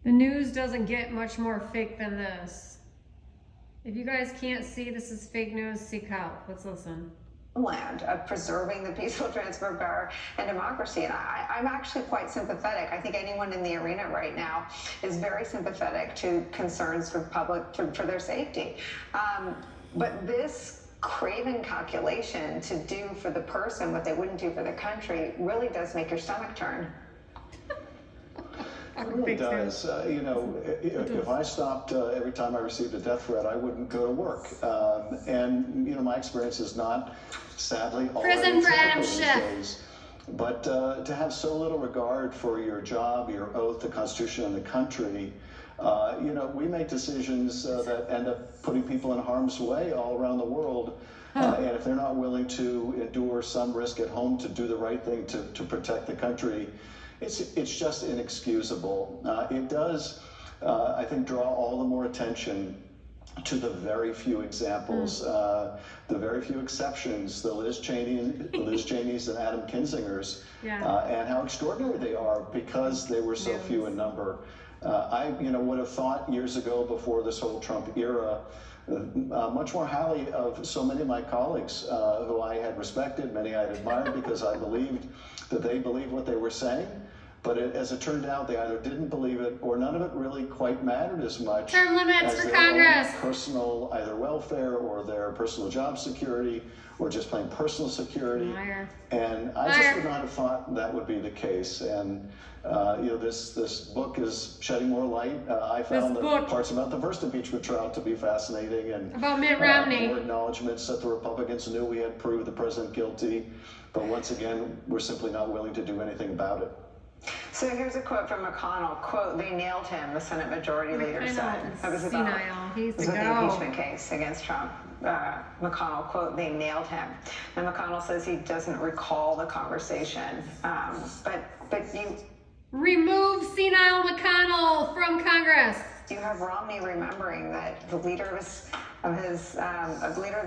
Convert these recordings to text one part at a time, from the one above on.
The news doesn't get much more fake than this. If you guys can't see this is fake news, seek help. Let's listen. Land of preserving the peaceful transfer of power and democracy. And I'm actually quite sympathetic. I think anyone in the arena right now is very sympathetic to concerns for for their safety. But this craven calculation to do for the person what they wouldn't do for the country really does make your stomach turn. It really does. You know, if I stopped every time I received a death threat, I wouldn't go to work. And, you know, my experience is not, sadly, all prison for Adam these Schiff. days. But to have so little regard for your job, your oath, the Constitution, and the country, you know, we make decisions that end up putting people in harm's way all around the world. And if they're not willing to endure some risk at home to do the right thing to protect the country, it's just inexcusable. It does, I think, draw all the more attention to the very few examples, the very few exceptions, the Liz Cheney's and Adam Kinzinger's, and how extraordinary they are because they were so few in number. I, you know, would have thought years ago, before this whole Trump era, much more highly of so many of my colleagues who I had respected, many I had admired because I believed that they believed what they were saying. But as it turned out, they either didn't believe it or none of it really quite mattered as much Term limits as for their Congress. own personal either welfare or their personal job security or just plain personal security. Liar. And I just would not have thought that would be the case. And you know, this book is shedding more light. I found the parts about the first impeachment trial to be fascinating, and about Mitt Romney. More acknowledgments that the Republicans knew we had proved the president guilty, but once again, we're simply not willing to do anything about it. So here's a quote from McConnell. Quote, "They nailed him," the Senate Majority Leader said. That was about the impeachment case against Trump. McConnell, quote, "They nailed him." And McConnell says he doesn't recall the conversation. But you... Remove senile McConnell from Congress. You have Romney remembering that the leader of the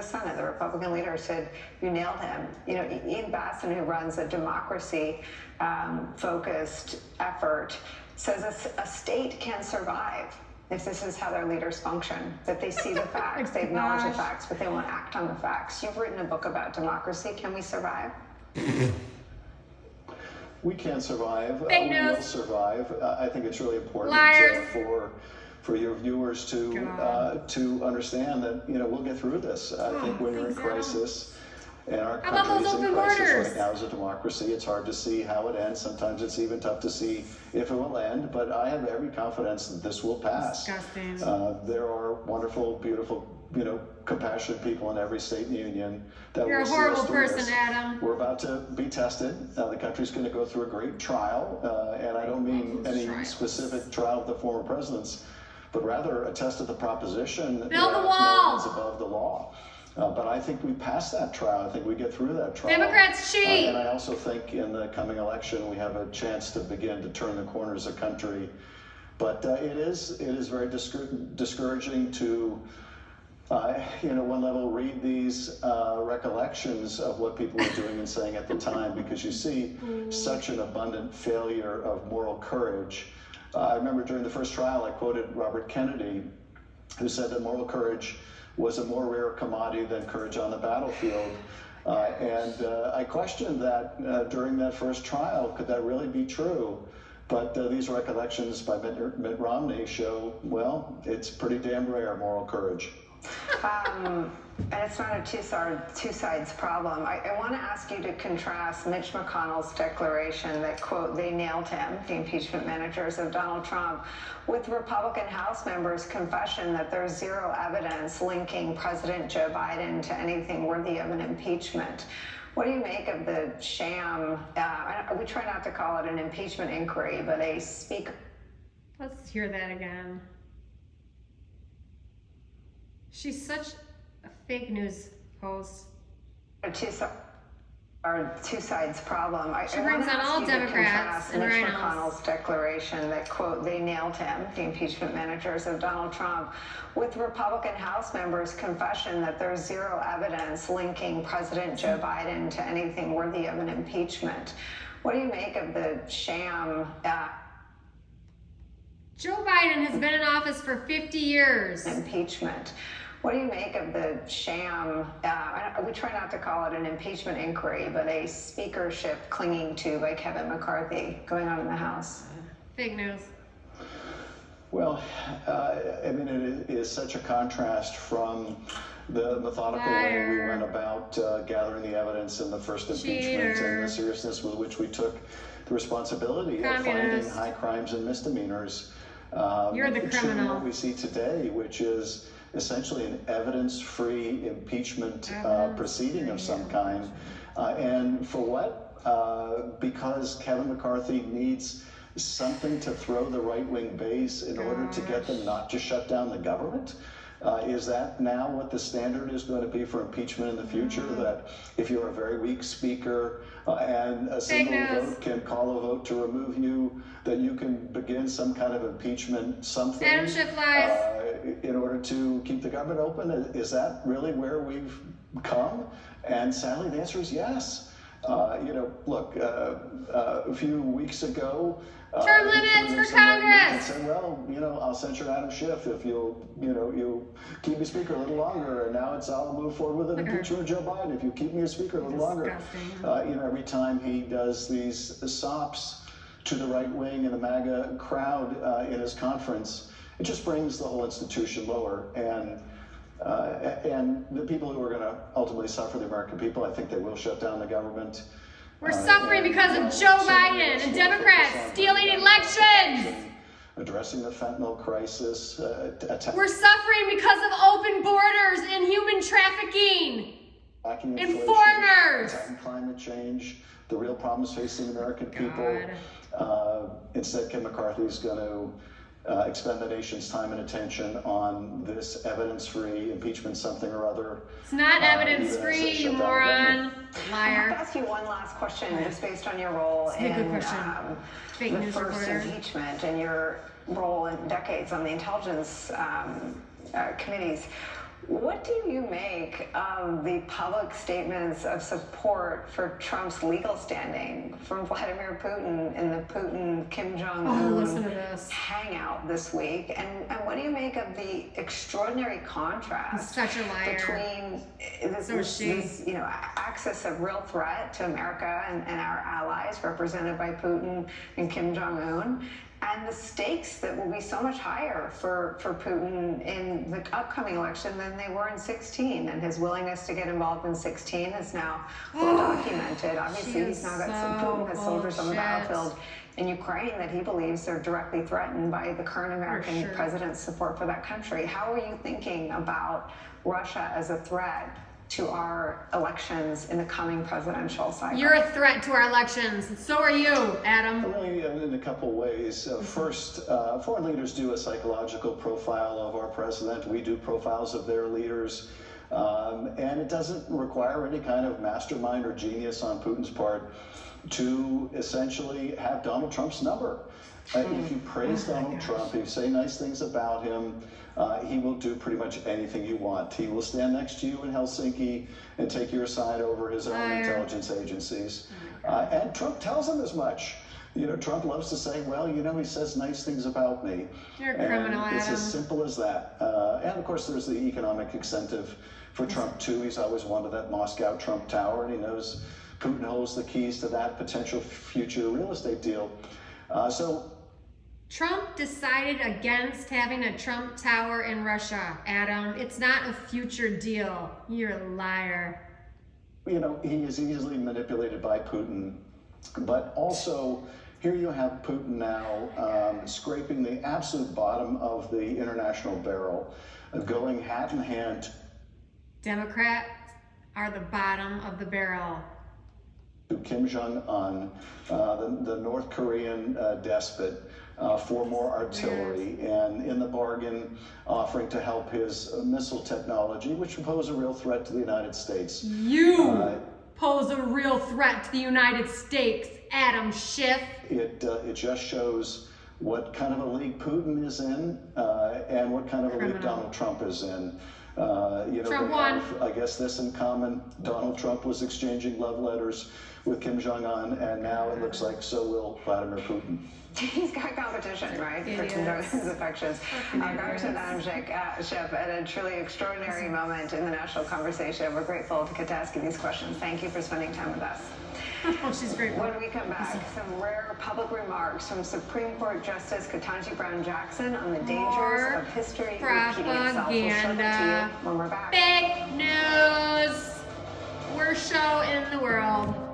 Senate, the Republican leader, said you nailed him. You know, Ian Basson, who runs a democracy-focused effort, says a state can survive if this is how their leaders function, that they see the facts, they acknowledge the facts, but they won't act on the facts. You've written a book about democracy. Can we survive? We can survive. Fake we news. will survive. I think it's really important for your viewers to understand that, you know, we'll get through this. I think when you're in crisis, and our country is in crisis right now as a democracy, it's hard to see how it ends. Sometimes it's even tough to see if it will end, but I have every confidence that this will pass. Disgusting. There are wonderful, beautiful, you know, compassionate people in every state in the union that You're will a horrible see us through person, this. Adam. We're about to be tested. The country's going to go through a great trial, and I don't mean any specific trial of the former presidents, but rather a test of the proposition that no one's above the law. But I think we pass that trial. I think we get through that trial. Democrats cheat. And I also think in the coming election we have a chance to begin to turn the corner as a country. But it is very discouraging to, you know, one level read these recollections of what people were doing and saying at the time, because you see such an abundant failure of moral courage. I remember during the first trial I quoted Robert Kennedy, who said that moral courage was a more rare commodity than courage on the battlefield. And I questioned that during that first trial. Could that really be true? But these recollections by Mitt Romney show, well, it's pretty damn rare, moral courage. And it's not a two-sides problem. I want to ask you to contrast Mitch McConnell's declaration that, quote, "they nailed him," the impeachment managers of Donald Trump, with Republican House members' confession that there's zero evidence linking President Joe Biden to anything worthy of an impeachment. What do you make of the sham? We try not to call it an impeachment inquiry, but a speaker. Let's hear that again. She's such a fake news host. Two sides problem. She brings on all Democrats and Mitch rhinos. McConnell's declaration that, quote, "they nailed him," the impeachment managers of Donald Trump, with Republican House members' confession that there's zero evidence linking President Joe Biden to anything worthy of an impeachment. What do you make of the sham? Joe Biden has been in office for 50 years. Impeachment. What do you make of the sham, we try not to call it an impeachment inquiry, but a speakership clinging to by Kevin McCarthy going on in the House? Fake news. Well, I mean, it is such a contrast from the methodical way we went about gathering the evidence in the first impeachment and the seriousness with which we took the responsibility of finding high crimes and misdemeanors. You're the criminal. To what we see today, which is essentially an evidence-free impeachment proceeding of some kind. And for what? Because Kevin McCarthy needs something to throw the right-wing base in order to get them not to shut down the government? Is that now what the standard is going to be for impeachment in the future? That if you're a very weak speaker and a single vote can call a vote to remove you, that you can begin some kind of impeachment something Schiff lies. In order to keep the government open? Is that really where we've come? And sadly, the answer is yes. Look, a few weeks ago, term limits for Congress. Said, well, I'll censure Adam Schiff if you'll keep me speaker a little longer. And now I'll move forward with an impeachment of Joe Biden if you keep me a speaker a little longer. Every time he does these sops to the right wing and the MAGA crowd in his conference, it just brings the whole institution lower. And the people who are going to ultimately suffer, the American people, I think they will shut down the government. We're suffering because of Joe Biden and Democrats stealing elections. Addressing the fentanyl crisis. We're suffering because of open borders and human trafficking. And foreigners. Attacking climate change. The real problems facing the American people. Instead, Kim McCarthy is going to expend the nation's time and attention on this evidence-free impeachment something or other. It's not evidence-free, you moron. Liar. I have to ask you one last question, just based on your role in the first impeachment and your role in decades on the intelligence committees. What do you make of the public statements of support for Trump's legal standing from Vladimir Putin in the Putin-Kim Jong-un hangout this week? And what do you make of the extraordinary contrast between this axis of real threat to America and our allies represented by Putin and Kim Jong-un, and the stakes that will be so much higher for Putin in the upcoming election than they were in 2016, and his willingness to get involved in 2016 is now well documented. Obviously, he's now got Putin has soldiers on the battlefield in Ukraine that he believes are directly threatened by the current American president's support for that country. How are you thinking about Russia as a threat to our elections in the coming presidential cycle? You're a threat to our elections. So are you, Adam. Really, in a couple ways. First, foreign leaders do a psychological profile of our president. We do profiles of their leaders. And it doesn't require any kind of mastermind or genius on Putin's part to essentially have Donald Trump's number. If you praise Donald Trump, if you say nice things about him, he will do pretty much anything you want. He will stand next to you in Helsinki and take your side over his own intelligence agencies. And Trump tells him as much. Trump loves to say, well, he says nice things about me. You're a criminal, Adam. It's as simple as that. And of course, there's the economic incentive for Trump, too. He's always wanted that Moscow Trump Tower, and he knows Putin holds the keys to that potential future real estate deal. Trump decided against having a Trump Tower in Russia, Adam. It's not a future deal. You're a liar. He is easily manipulated by Putin, but also here you have Putin now scraping the absolute bottom of the international barrel, going hat in hand. Democrats are the bottom of the barrel. To Kim Jong-un, the North Korean despot, for more artillery, and in the bargain offering to help his missile technology, which would pose a real threat to the United States. You pose a real threat to the United States, Adam Schiff. It just shows what kind of a league Putin is in and what kind of a league Donald Trump is in. Trump won. I guess this in common. Donald Trump was exchanging love letters with Kim Jong-un, and now it looks like so will Vladimir Putin. He's got competition, right? For his affections. Congressman Adam Schiff, at a truly extraordinary moment in the national conversation. We're grateful to get to ask you these questions. Thank you for spending time with us. Oh, she's great. When we come back, some rare public remarks from Supreme Court Justice Ketanji Brown Jackson on the dangers of history repeating itself. We'll show them to you when we're back. Fake news. Worst show in the world.